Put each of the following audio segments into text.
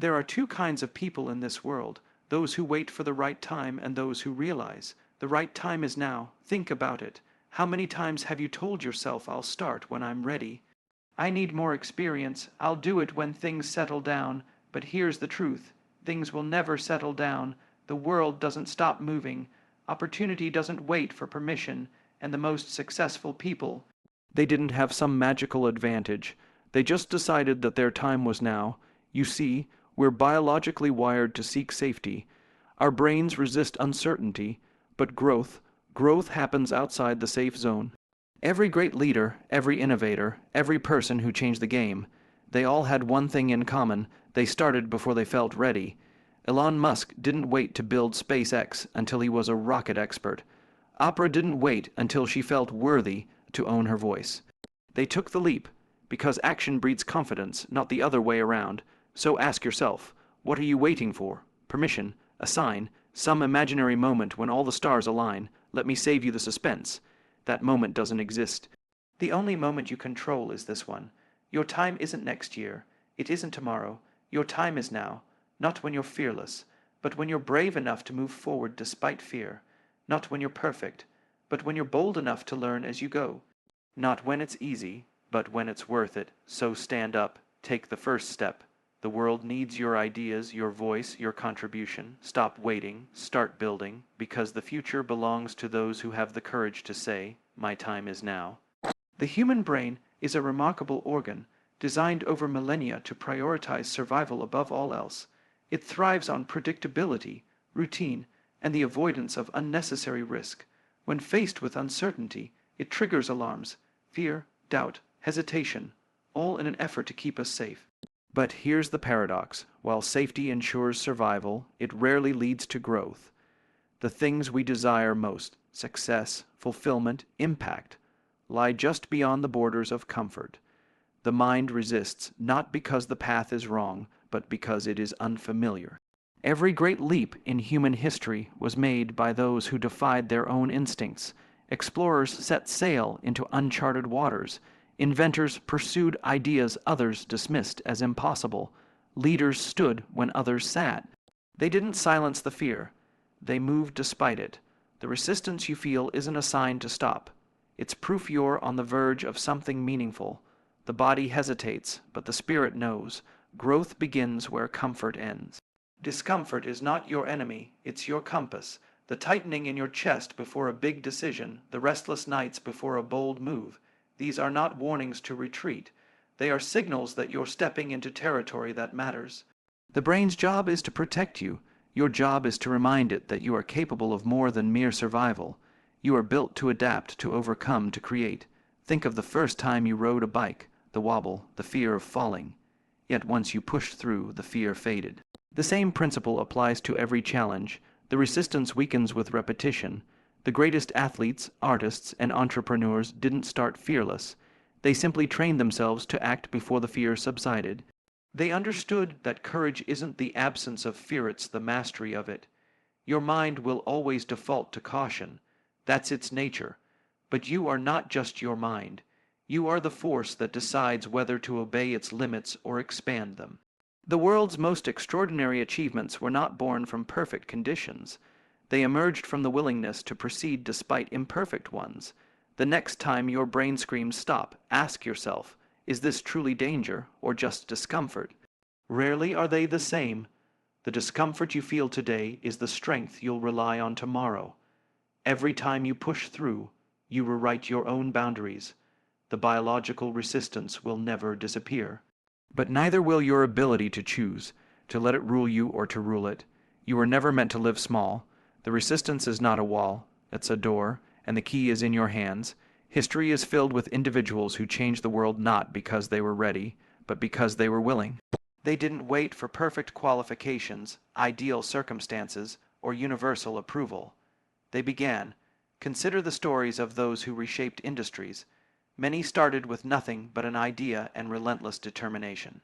There are two kinds of people in this world, those who wait for the right time and those who realize, the right time is now, think about it. How many times have you told yourself, I'll start when I'm ready? I need more experience, I'll do it when things settle down, but here's the truth, things will never settle down, the world doesn't stop moving, opportunity doesn't wait for permission, and the most successful people, they didn't have some magical advantage, they just decided that their time was now. You see, we're biologically wired to seek safety. Our brains resist uncertainty, but growth happens outside the safe zone. Every great leader, every innovator, every person who changed the game, they all had one thing in common, they started before they felt ready. Elon Musk didn't wait to build SpaceX until he was a rocket expert. Oprah didn't wait until she felt worthy to own her voice. They took the leap, because action breeds confidence, not the other way around. So ask yourself, what are you waiting for? Permission, a sign, some imaginary moment when all the stars align. Let me save you the suspense. That moment doesn't exist. The only moment you control is this one. Your time isn't next year. It isn't tomorrow. Your time is now. Not when you're fearless, but when you're brave enough to move forward despite fear. Not when you're perfect, but when you're bold enough to learn as you go. Not when it's easy, but when it's worth it. So stand up, take the first step. The world needs your ideas, your voice, your contribution. Stop waiting, start building, because the future belongs to those who have the courage to say, my time is now. The human brain is a remarkable organ, designed over millennia to prioritize survival above all else. It thrives on predictability, routine, and the avoidance of unnecessary risk. When faced with uncertainty, it triggers alarms, fear, doubt, hesitation, all in an effort to keep us safe. But here's the paradox. While safety ensures survival, it rarely leads to growth. The things we desire most, success, fulfillment, impact, lie just beyond the borders of comfort. The mind resists, not because the path is wrong, but because it is unfamiliar. Every great leap in human history was made by those who defied their own instincts. Explorers set sail into uncharted waters. Inventors pursued ideas others dismissed as impossible. Leaders stood when others sat. They didn't silence the fear. They moved despite it. The resistance you feel isn't a sign to stop. It's proof you're on the verge of something meaningful. The body hesitates, but the spirit knows. Growth begins where comfort ends. Discomfort is not your enemy, it's your compass. The tightening in your chest before a big decision, the restless nights before a bold move. These are not warnings to retreat. They are signals that you're stepping into territory that matters. The brain's job is to protect you. Your job is to remind it that you are capable of more than mere survival. You are built to adapt, to overcome, to create. Think of the first time you rode a bike, the wobble, the fear of falling. Yet once you pushed through, the fear faded. The same principle applies to every challenge. The resistance weakens with repetition. The greatest athletes, artists, and entrepreneurs didn't start fearless. They simply trained themselves to act before the fear subsided. They understood that courage isn't the absence of fear, it's the mastery of it. Your mind will always default to caution. That's its nature. But you are not just your mind. You are the force that decides whether to obey its limits or expand them. The world's most extraordinary achievements were not born from perfect conditions. They emerged from the willingness to proceed despite imperfect ones. The next time your brain screams stop, ask yourself, is this truly danger or just discomfort? Rarely are they the same. The discomfort you feel today is the strength you'll rely on tomorrow. Every time you push through, you rewrite your own boundaries. The biological resistance will never disappear. But neither will your ability to choose, to let it rule you or to rule it. You were never meant to live small. The resistance is not a wall, it's a door, and the key is in your hands. History is filled with individuals who changed the world not because they were ready, but because they were willing. They didn't wait for perfect qualifications, ideal circumstances, or universal approval. They began. Consider the stories of those who reshaped industries. Many started with nothing but an idea and relentless determination.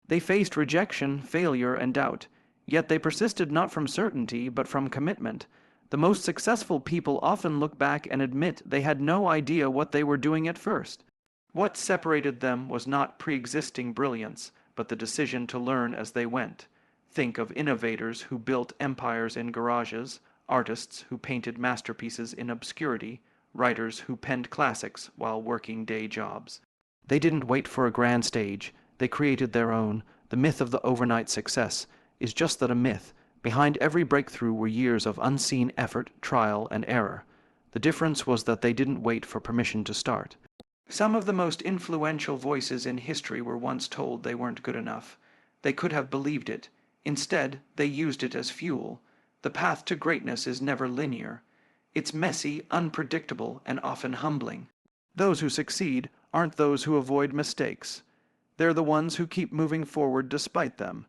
They faced rejection, failure, and doubt, yet they persisted not from certainty but from commitment. The most successful people often look back and admit they had no idea what they were doing at first. What separated them was not pre-existing brilliance, but the decision to learn as they went. Think of innovators who built empires in garages, artists who painted masterpieces in obscurity, writers who penned classics while working day jobs. They didn't wait for a grand stage, they created their own. The myth of the overnight success is just that, a myth. Behind every breakthrough were years of unseen effort, trial, and error. The difference was that they didn't wait for permission to start. Some of the most influential voices in history were once told they weren't good enough. They could have believed it. Instead, they used it as fuel. The path to greatness is never linear. It's messy, unpredictable, and often humbling. Those who succeed aren't those who avoid mistakes. They're the ones who keep moving forward despite them.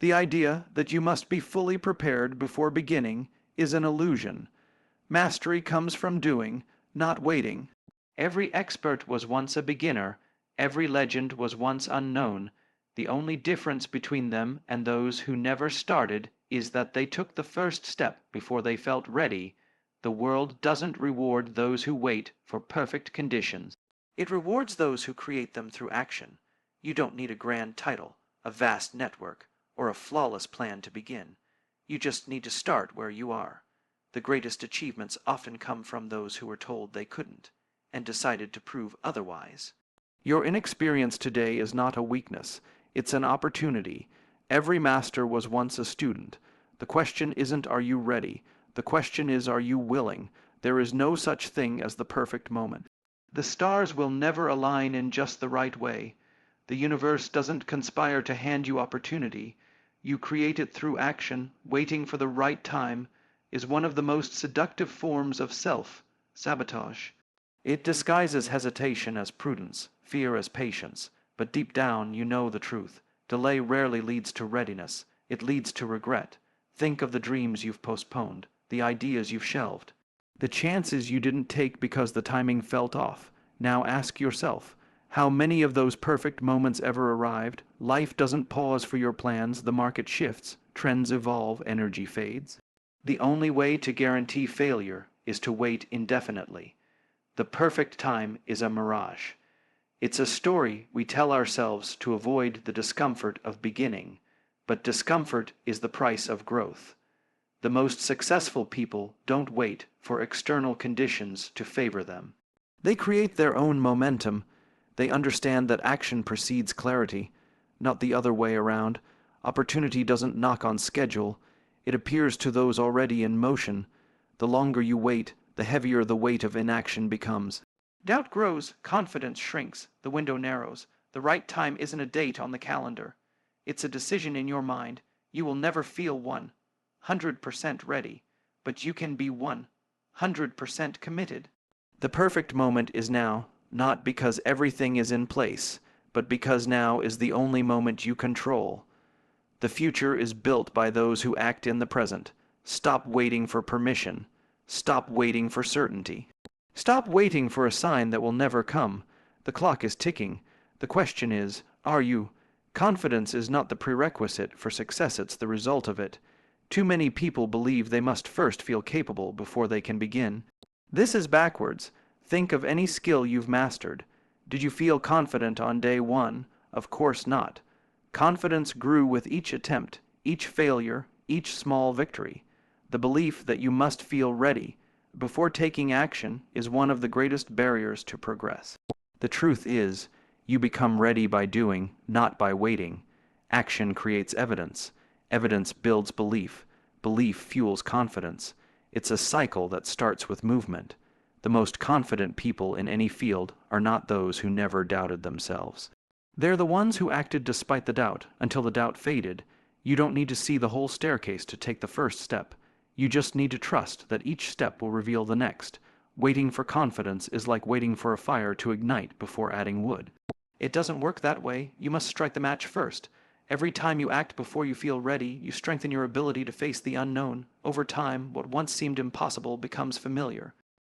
The idea that you must be fully prepared before beginning is an illusion. Mastery comes from doing, not waiting. Every expert was once a beginner. Every legend was once unknown. The only difference between them and those who never started is that they took the first step before they felt ready. The world doesn't reward those who wait for perfect conditions. It rewards those who create them through action. You don't need a grand title, a vast network, or a flawless plan to begin. You just need to start where you are. The greatest achievements often come from those who were told they couldn't, and decided to prove otherwise. Your inexperience today is not a weakness, it's an opportunity. Every master was once a student. The question isn't, are you ready? The question is, are you willing? There is no such thing as the perfect moment. The stars will never align in just the right way. The universe doesn't conspire to hand you opportunity. You create it through action. Waiting for the right time is one of the most seductive forms of self-sabotage. It disguises hesitation as prudence, fear as patience, but deep down you know the truth. Delay rarely leads to readiness, it leads to regret. Think of the dreams you've postponed, the ideas you've shelved, the chances you didn't take because the timing felt off. Now ask yourself, how many of those perfect moments ever arrived? Life doesn't pause for your plans, the market shifts, trends evolve, energy fades. The only way to guarantee failure is to wait indefinitely. The perfect time is a mirage. It's a story we tell ourselves to avoid the discomfort of beginning, but discomfort is the price of growth. The most successful people don't wait for external conditions to favor them. They create their own momentum. They understand that action precedes clarity, not the other way around. Opportunity doesn't knock on schedule. It appears to those already in motion. The longer you wait, the heavier the weight of inaction becomes. Doubt grows, confidence shrinks, the window narrows. The right time isn't a date on the calendar. It's a decision in your mind. You will never feel 100% ready, but you can be 100% committed. The perfect moment is now, not because everything is in place, but because now is the only moment you control. The future is built by those who act in the present. Stop waiting for permission. Stop waiting for certainty. Stop waiting for a sign that will never come. The clock is ticking. The question is, are you? Confidence is not the prerequisite for success, it's the result of it. Too many people believe they must first feel capable before they can begin. This is backwards. Think of any skill you've mastered. Did you feel confident on day one? Of course not. Confidence grew with each attempt, each failure, each small victory. The belief that you must feel ready before taking action is one of the greatest barriers to progress. The truth is, you become ready by doing, not by waiting. Action creates evidence. Evidence builds belief. Belief fuels confidence. It's a cycle that starts with movement. The most confident people in any field are not those who never doubted themselves. They're the ones who acted despite the doubt, until the doubt faded. You don't need to see the whole staircase to take the first step. You just need to trust that each step will reveal the next. Waiting for confidence is like waiting for a fire to ignite before adding wood. It doesn't work that way. You must strike the match first. Every time you act before you feel ready, you strengthen your ability to face the unknown. Over time, what once seemed impossible becomes familiar.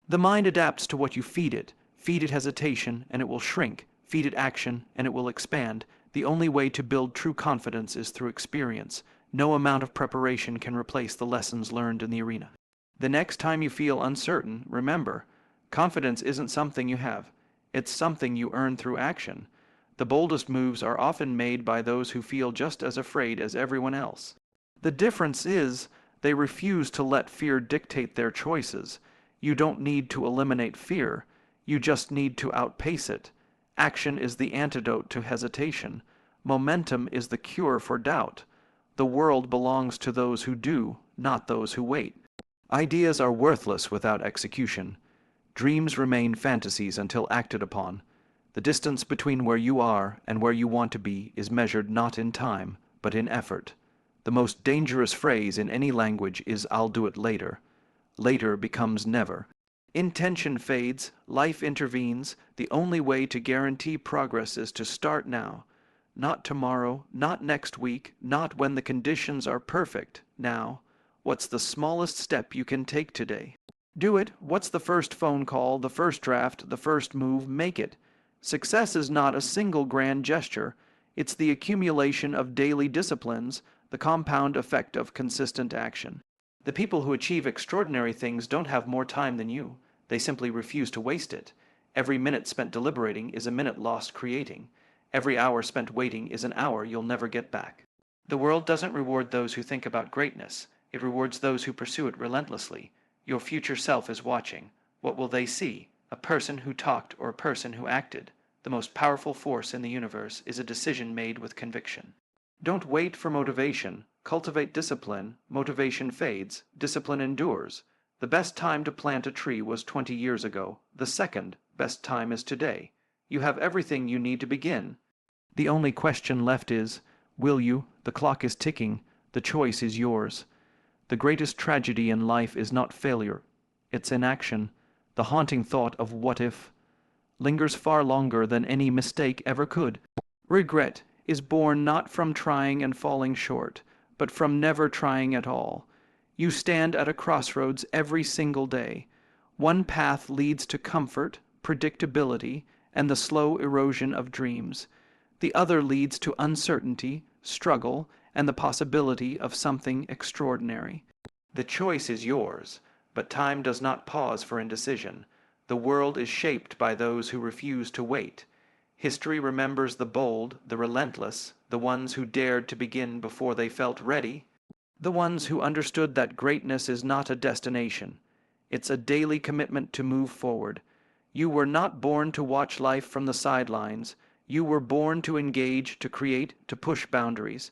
The mind adapts to what you feed it. Feed it hesitation, and it will shrink. Feed it action, and it will expand. The only way to build true confidence is through experience. No amount of preparation can replace the lessons learned in the arena. The next time you feel uncertain, remember, confidence isn't something you have. It's something you earn through action. The boldest moves are often made by those who feel just as afraid as everyone else. The difference is they refuse to let fear dictate their choices. You don't need to eliminate fear, you just need to outpace it. Action is the antidote to hesitation. Momentum is the cure for doubt. The world belongs to those who do, not those who wait. Ideas are worthless without execution. Dreams remain fantasies until acted upon. The distance between where you are and where you want to be is measured not in time, but in effort. The most dangerous phrase in any language is "I'll do it later." Later becomes never. Intention fades, life intervenes. The only way to guarantee progress is to start now. Not tomorrow, not next week, not when the conditions are perfect. Now. What's the smallest step you can take today? Do it. What's the first phone call, the first draft, the first move? Make it. Success is not a single grand gesture. It's the accumulation of daily disciplines, the compound effect of consistent action. The people who achieve extraordinary things don't have more time than you. They simply refuse to waste it. Every minute spent deliberating is a minute lost creating. Every hour spent waiting is an hour you'll never get back. The world doesn't reward those who think about greatness. It rewards those who pursue it relentlessly. Your future self is watching. What will they see? A person who talked or a person who acted? The most powerful force in the universe is a decision made with conviction. Don't wait for motivation. Cultivate discipline. Motivation fades. Discipline endures. The best time to plant a tree was 20 years ago. The second best time is today. You have everything you need to begin. The only question left is, will you? The clock is ticking. The choice is yours. The greatest tragedy in life is not failure. It's inaction. The haunting thought of "what if" lingers far longer than any mistake ever could. Regret is born not from trying and falling short, but from never trying at all. You stand at a crossroads every single day. One path leads to comfort, predictability, and the slow erosion of dreams. The other leads to uncertainty, struggle, and the possibility of something extraordinary. The choice is yours, but time does not pause for indecision. The world is shaped by those who refuse to wait. History remembers the bold, the relentless, the ones who dared to begin before they felt ready, the ones who understood that greatness is not a destination. It's a daily commitment to move forward. You were not born to watch life from the sidelines. You were born to engage, to create, to push boundaries.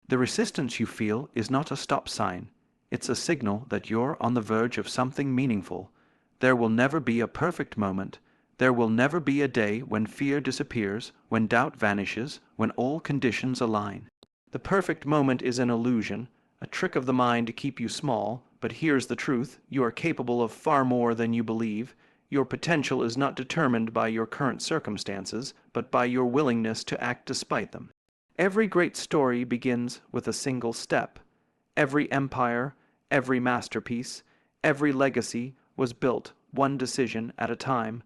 The resistance you feel is not a stop sign. It's a signal that you're on the verge of something meaningful. There will never be a perfect moment. There will never be a day when fear disappears, when doubt vanishes, when all conditions align. The perfect moment is an illusion, a trick of the mind to keep you small, but here's the truth: you are capable of far more than you believe. Your potential is not determined by your current circumstances, but by your willingness to act despite them. Every great story begins with a single step. Every empire, every masterpiece, every legacy was built one decision at a time.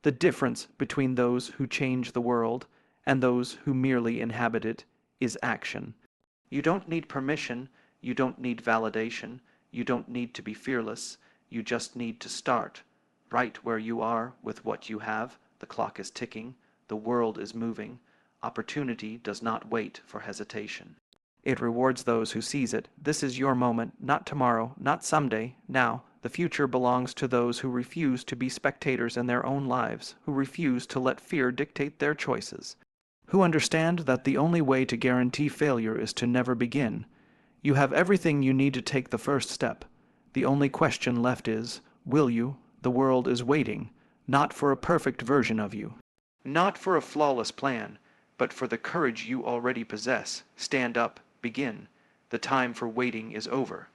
The difference between those who change the world and those who merely inhabit it is action. You don't need permission, you don't need validation, you don't need to be fearless, you just need to start. Right where you are with what you have. The clock is ticking, the world is moving. Opportunity does not wait for hesitation. It rewards those who seize it. This is your moment, not tomorrow, not someday, now. The future belongs to those who refuse to be spectators in their own lives, who refuse to let fear dictate their choices, who understand that the only way to guarantee failure is to never begin. You have everything you need to take the first step. The only question left is, will you? The world is waiting, not for a perfect version of you, not for a flawless plan, but for the courage you already possess. Stand up, begin. The time for waiting is over.